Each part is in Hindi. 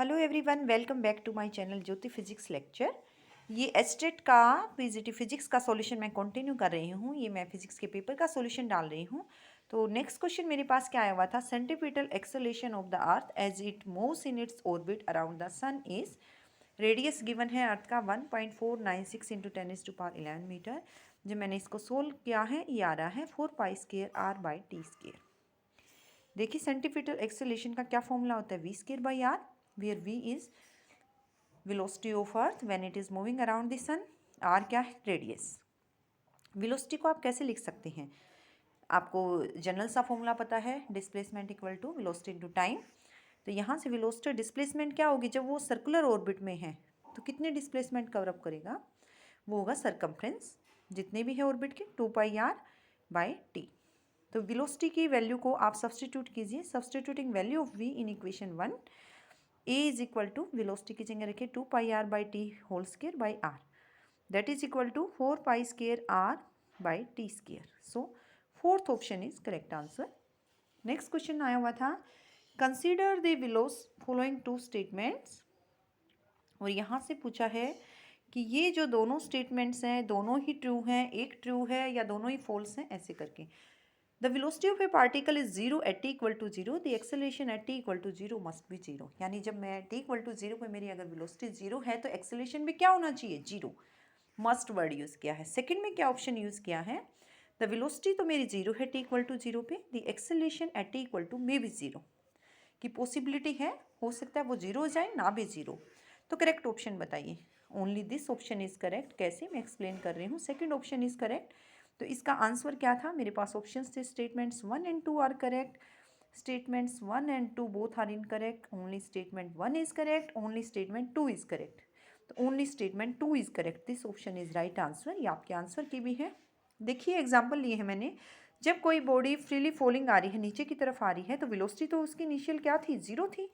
Hello everyone, welcome back to my channel Jyoti physics lecture. ये एस्टेट का पीजीटी फिजिक्स का सॉल्यूशन मैं कंटिन्यू कर रही हूँ। ये मैं फिजिक्स के पेपर का सॉल्यूशन डाल रही हूँ। तो नेक्स्ट क्वेश्चन मेरे पास क्या आया हुआ था, centripetal acceleration of the earth as it moves in its orbit around the sun is. Radius given है अर्थ का 1.496 इंटू 10⁻11 मीटर। जब मैंने इसको सोल्व किया है, ये आ रहा है 4π²r/t²। देखिए, सेंटीपिटल एक्सेलेरेशन का क्या फॉर्मूला होता है, v²/r, where v is velocity of earth when it is moving around the sun, r क्या है, रेडियस। वेलोसिटी को आप कैसे लिख सकते हैं, आपको जनरल सा फॉर्मूला पता है, displacement equal to velocity into time. तो यहाँ से वेलोसिटी डिस्प्लेसमेंट क्या होगी, जब वो सर्कुलर ऑर्बिट में है तो कितने डिस्प्लेसमेंट कवर अप करेगा, वो होगा सरकमफ्रेंस जितने भी है ऑर्बिट के 2πr/t। तो वेलोसिटी की वैल्यू को आप सब्सटीट्यूट कीजिए। Substituting value of v in equation 1, a is equal to velocity की जगह रखिए 2πr/t² that is equal to 4π²r/t²। So fourth option is correct answer. Next question आया हुआ था, consider the following two statements. और यहाँ से पूछा है कि ये जो दोनों स्टेटमेंट्स हैं दोनों ही ट्रू हैं, एक ट्रू है या दोनों ही फॉल्स हैं, ऐसे करके। The velocity of a particle is 0 at t equal to 0. The acceleration at t equal to 0 must be 0. यानी जब मैं t equal to 0 पे मेरी अगर velocity 0 है तो acceleration भी क्या होना चाहिए, 0। मस्ट वर्ड यूज़ किया है। सेकंड में क्या ऑप्शन यूज़ किया है, द वेलोसिटी तो मेरी 0 है t equal to 0 पे, the acceleration at t equal to may be 0 की पॉसिबिलिटी है, हो सकता है वो 0 हो जाए ना भी 0। तो करेक्ट ऑप्शन बताइए। Only this option is correct. कैसे, मैं एक्सप्लेन कर रही हूँ। Second option is correct. तो इसका आंसर क्या था, मेरे पास ऑप्शंस थे, statements 1 and 2 are correct, statements 1 and 2 both are incorrect, only statement 1 is correct, only statement 2 is correct. तो only statement 2 is correct, this option is right answer. ये आपके आंसर की भी है। देखिए, एग्जाम्पल लिए है मैंने। जब कोई बॉडी फ्रीली फॉलिंग आ रही है, नीचे की तरफ आ रही है, तो वेलोसिटी तो उसकी इनिशियल क्या थी, 0 थी,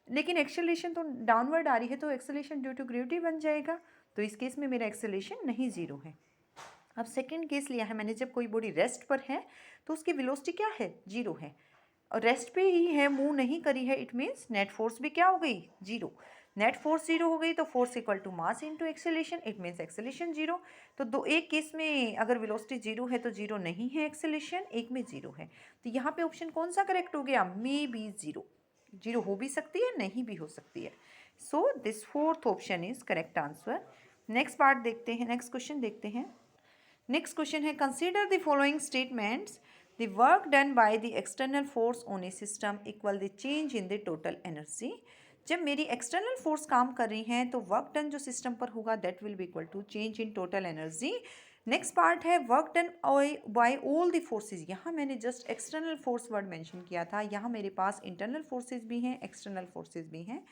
लेकिन एक्सेलरेशन तो डाउनवर्ड आ रही है, तो एक्सेलरेशन ड्यू टू ग्रेविटी बन जाएगा। तो इस केस में मेरा एक्सेलरेशन नहीं 0 है। अब सेकंड केस लिया है मैंने, जब कोई बॉडी रेस्ट पर है तो उसकी वेलोसिटी क्या है, 0 है, और रेस्ट पे ही है, मूव नहीं करी है, इट मीन्स नेट फोर्स भी क्या हो गई, 0। नेट फोर्स 0 हो गई तो force equal to mass into acceleration, it means acceleration 0। तो दो, एक केस में अगर वेलोसिटी 0 है तो 0 नहीं है एक्सेलरेशन, एक में 0 है। तो यहाँ पे ऑप्शन कौन सा करेक्ट हो गया, मे बी 0। 0 हो भी सकती है, नहीं भी हो सकती है। So this fourth option is correct answer. Next part देखते हैं, नेक्स्ट क्वेश्चन देखते हैं। नेक्स्ट क्वेश्चन है, consider the following statements. The work done by the external force on a system equal the change in the total energy. जब मेरी एक्सटर्नल फोर्स काम कर रही हैं तो वर्क डन जो सिस्टम पर होगा that will be equal to change in total energy. Next part है, work done by all the forces. यहाँ मैंने just external force word mention किया था, यहाँ मेरे पास इंटरनल फोर्सेज भी हैं, एक्सटर्नल फोर्सेज भी हैं।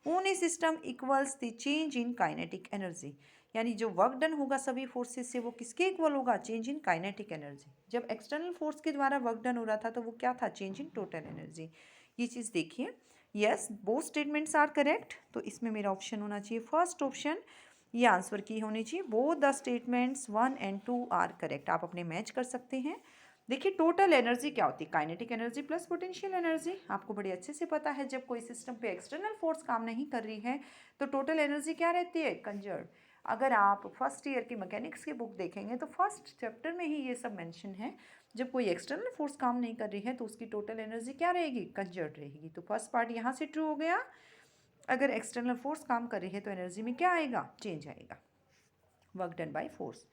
On a system equals the change in kinetic energy, यानी जो वर्क डन होगा सभी फोर्सेस से वो किसके इक्वल होगा, चेंज इन काइनेटिक एनर्जी। जब एक्सटर्नल फोर्स के द्वारा वर्क डन हो रहा था तो वो क्या था, चेंज इन टोटल एनर्जी। ये चीज़ देखिए। Yes, both statements are correct, तो इसमें मेरा ऑप्शन होना चाहिए फर्स्ट ऑप्शन, ये आंसर की होनी चाहिए। Both the statements 1 and 2 are correct, आप अपने मैच कर सकते हैं। देखिए, टोटल एनर्जी क्या होती है, kinetic energy plus potential energy. आपको बड़े अच्छे से पता है, जब कोई सिस्टम पे एक्सटर्नल फोर्स काम नहीं कर रही है तो टोटल एनर्जी क्या रहती है, कंजर्व। अगर आप फर्स्ट ईयर की मैकेनिक्स की बुक देखेंगे तो फर्स्ट चैप्टर में ही ये सब मेंशन है। जब कोई एक्सटर्नल फोर्स काम नहीं कर रही है तो उसकी टोटल एनर्जी क्या रहेगी, कंजर्व रहेगी। तो फर्स्ट पार्ट यहाँ से ट्रू हो गया। अगर एक्सटर्नल फोर्स काम कर रही है तो एनर्जी में क्या आएगा, चेंज आएगा, work done by force.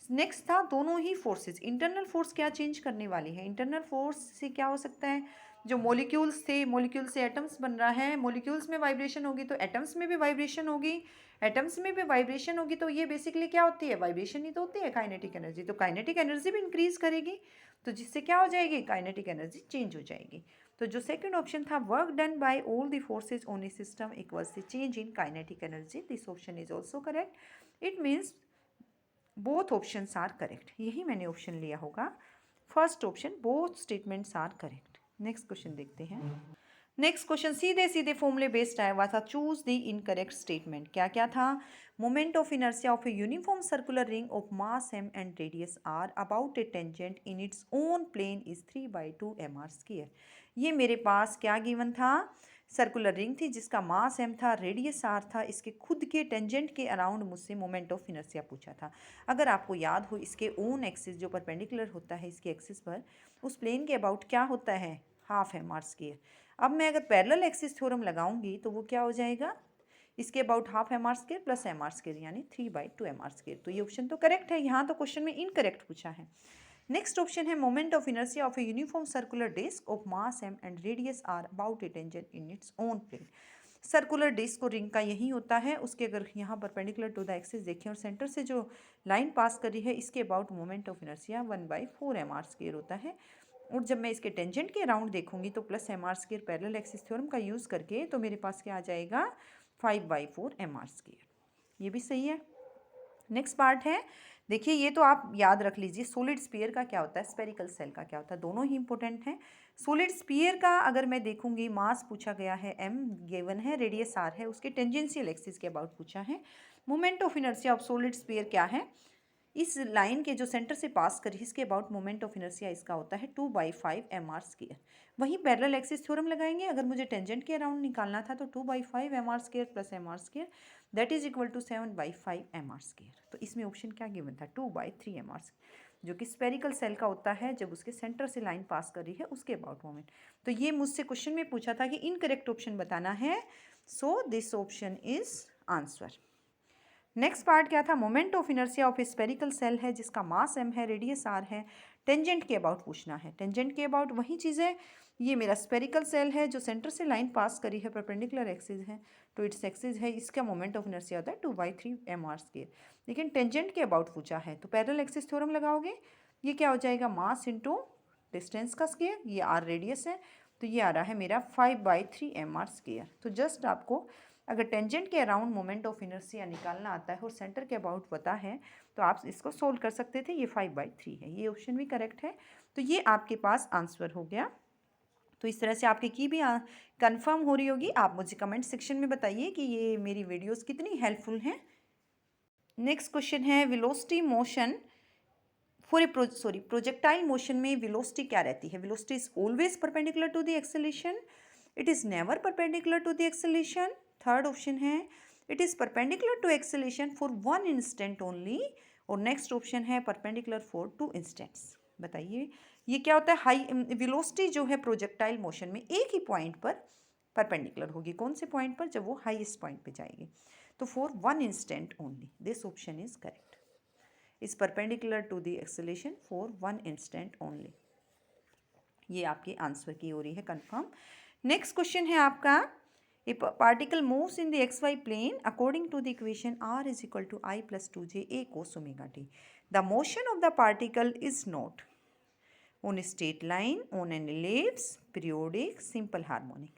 Next था, दोनों ही फोर्सेस, इंटरनल फोर्स क्या चेंज करने वाली है, इंटरनल फोर्स से क्या हो सकता है, जो मॉलिक्यूल्स थे, मॉलिक्यूल से एटम्स बन रहा है, मॉलिक्यूल्स में वाइब्रेशन होगी तो एटम्स में भी वाइब्रेशन होगी, एटम्स में भी वाइब्रेशन होगी तो ये बेसिकली क्या होती है, वाइब्रेशन ही तो होती है काइनेटिक एनर्जी। तो काइनेटिक एनर्जी भी इंक्रीज करेगी, तो जिससे क्या हो जाएगी, काइनेटिक एनर्जी चेंज हो जाएगी। तो जो सेकंड ऑप्शन था, work done by all the forces on a system equals the change in kinetic energy, this option is also correct. It means both options are correct, यही मैंने ऑप्शन लिया होगा first option, both statements are correct. Next question देखते हैं। नेक्स्ट क्वेश्चन सीधे सीधे फॉर्मूले बेस्ड आया हुआ था, चूज द इनकरेक्ट स्टेटमेंट। क्या क्या था, moment of inertia of a uniform circular ring of mass m and radius r about a tangent in its own plane is 3/2 mr square. ये मेरे पास क्या गिवन था, सर्कुलर रिंग थी जिसका मास m था, रेडियस r था, इसके खुद के टेंजेंट के अराउंड मुझसे मोमेंट ऑफ इनर्शिया पूछा था। अगर आपको याद हो, इसके ओन एक्सिस जो परपेंडिकुलर होता है इसके एक्सिस पर, उस प्लेन के अबाउट क्या होता है, हाफ m r²। अब मैं अगर पैरेलल एक्सिस थ्योरम लगाऊंगी तो वो क्या हो जाएगा, इसके about half m r² plus m r², यानी 3/2 m r²। तो ये ऑप्शन तो करेक्ट है, यहाँ तो क्वेश्चन में इनकरेक्ट पूछा है। नेक्स्ट ऑप्शन है moment of inertia of a uniform circular disc of mass m and radius r about a tangent in its own plane. Circular disc और रिंग का यही होता है, उसके अगर यहाँ परपेंडिकुलर टू द एक्सिस देखें और सेंटर से जो लाइन पास करी है इसके about moment of inertia 1/4 m r² होता है। और जब मैं इसके टेंजेंट के अराउंड देखूंगी तो plus m r² parallel axis theorem का यूज़ करके तो मेरे पास क्या आ जाएगा, 5/4 m r²। ये भी सही है। नेक्स्ट पार्ट है, देखिए ये तो आप याद रख लीजिए, सॉलिड स्फीयर का क्या होता है, स्फेरिकल सेल का क्या होता है, दोनों ही इंपॉर्टेंट हैं। सॉलिड स्फीयर का अगर मैं देखूंगी, मास पूछा गया है m गिवन है, रेडियस r है, उसके टेंजेंशियल एक्सिस के अबाउट पूछा है। Moment of inertia of solid sphere क्या है, इस लाइन के जो सेंटर से पास करी इसके अबाउट मोमेंट ऑफ इनर्शिया इसका होता है 2/5 m r²। वहीं पैरेलल एक्सिस थ्योरम लगाएंगे, अगर मुझे टेंजेंट के अराउंड निकालना था तो 2/5 m r² plus m r² that is equal to 7/5 m r²। तो इसमें ऑप्शन क्या गिवन था, 2/3 m r², जो कि स्पेरिकल सेल का होता है जब उसके सेंटर से लाइन पास कर रही है उसके अबाउट मोमेंट। तो ये मुझसे क्वेश्चन में पूछा था कि इनकरेक्ट ऑप्शन बताना है, so this option is answer. Next part क्या था, moment of inertia of a spherical shell है जिसका मास m है, रेडियस r है, टेंजेंट के अबाउट पूछना है। टेंजेंट के अबाउट वही चीज़ें, ये मेरा स्पेरिकल सेल है जो सेंटर से लाइन पास करी है, परपेंडिकुलर एक्सिस है तो इट्स एक्सिस है, इसका मोमेंट ऑफ इनर्शिया होता है 2/3 m r²। लेकिन टेंजेंट के अबाउट पूछा है तो पैरेलल एक्सिस थ्योरम लगाओगे, ये क्या हो जाएगा, मास इंटू डिस्टेंस का स्क्वायर, ये r रेडियस है तो ये आ रहा है मेरा 5/3 m r²। तो जस्ट आपको अगर टेंजेंट के अराउंड मोमेंट ऑफ इनर्शिया निकालना आता है और सेंटर के अबाउट पता है तो आप इसको सोल्व कर सकते थे। ये 5/3 है, ये ऑप्शन भी करेक्ट है। तो ये आपके पास आंसर हो गया। तो इस तरह से आपकी की भी कंफर्म हो रही होगी। आप मुझे कमेंट सेक्शन में बताइए कि ये मेरी वीडियोस कितनी हेल्पफुल हैं। नेक्स्ट क्वेश्चन है, velocity motion for a projectile motion में वेलोसिटी क्या रहती है, velocity is always perpendicular to the acceleration, it is never perpendicular to the acceleration. Third option है, it is perpendicular to acceleration for 1 instant only. और नेक्स्ट ऑप्शन है परपेंडिकुलर फॉर 2 इंस्टेंट्स। बताइए ये क्या होता है, हाई वेलोसिटी जो है प्रोजेक्टाइल मोशन में एक ही पॉइंट पर परपेंडिकुलर होगी, कौन से पॉइंट पर, जब वो हाईएस्ट पॉइंट पे जाएगी। तो for 1 instant only, this option is correct, is perpendicular to the acceleration for 1 instant only. ये आपके आंसर की हो रही है कंफर्म। नेक्स्ट क्वेश्चन है आपका, a particle moves in the xy plane according to the equation r is equal to I plus 2j a cos omega t. The motion of the particle is not on a straight line, on an ellipse, periodic, simple harmonic.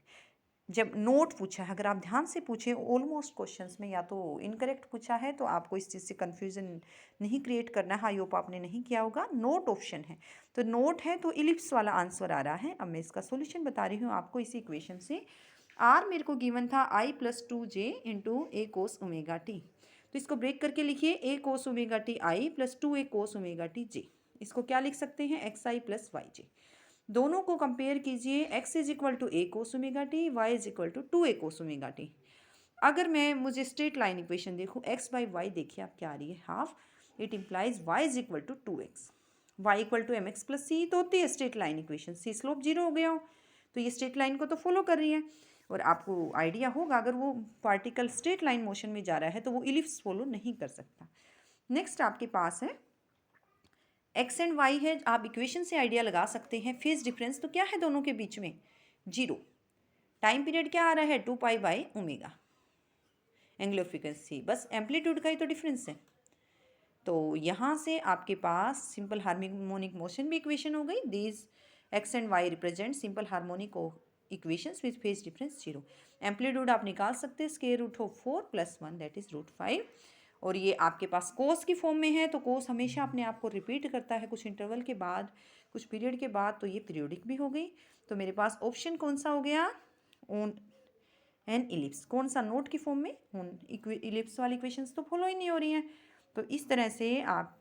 जब नोट पूछा है, अगर आप ध्यान से पूछें ऑलमोस्ट क्वेश्चंस में या तो इनकरेक्ट पूछा है तो आपको इस चीज़ से कन्फ्यूजन नहीं क्रिएट करना है। आई होप आपने नहीं किया होगा। नोट ऑप्शन है तो नोट है तो इलिप्स वाला आंसर आ रहा है। अब मैं इसका सोल्यूशन बता रही हूँ आपको इसी इक्वेशन से। आर मेरे को गिवन था I plus 2j into a cos omega t, तो इसको ब्रेक करके लिखिए a cos omega t i plus 2a cos omega t j. इसको क्या लिख सकते हैं, xi प्लस वाई जे। दोनों को कंपेयर कीजिए, x is equal to a cos omega t, y is equal to 2a cos omega t. अगर मैं मुझे स्ट्रेट लाइन इक्वेशन देखूँ, x बाई वाई देखिए आप क्या आ रही है, half, it implies y is equal to 2x, y equal to mx plus c तो होती है straight line equation. C slope 0 हो गया हो तो ये स्ट्रेट लाइन को तो फॉलो कर रही है। और आपको आइडिया होगा अगर वो पार्टिकल स्ट्रेट लाइन मोशन में जा रहा है तो वो इलिप्स फॉलो नहीं कर सकता। नेक्स्ट आपके पास है एक्स एंड वाई है, आप इक्वेशन से आइडिया लगा सकते हैं। फेज डिफरेंस तो क्या है दोनों के बीच में, 0। टाइम पीरियड क्या आ रहा है, 2 pi by omega. Angular frequency बस एम्पलीट्यूड का ही तो डिफरेंस है। तो यहाँ से आपके पास सिंपल हार्मोनिक मोशन भी इक्वेशन हो गई। These x and y represent simple harmonic equations with phase difference 0। Amplitude आप निकाल सकते हैं, square root of 4 plus 1 that is √5। और ये आपके पास कोस की फॉर्म में है तो कोस हमेशा अपने आप को रिपीट करता है कुछ इंटरवल के बाद, कुछ पीरियड के बाद, तो ये पीरियोडिक भी हो गई। तो मेरे पास ऑप्शन कौन सा हो गया, ऑन एन इलिप्स। कौन सा, नोट की फॉर्म में, ऑन इलिप्स वाली इक्वेशंस तो फॉलो ही नहीं हो रही हैं। तो इस तरह से आप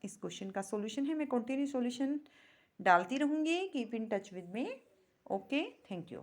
इस क्वेश्चन का सॉल्यूशन है, मैं कंटिन्यू सॉल्यूशन डालती रहूँगी। Keep in touch with me. Okay, thank you.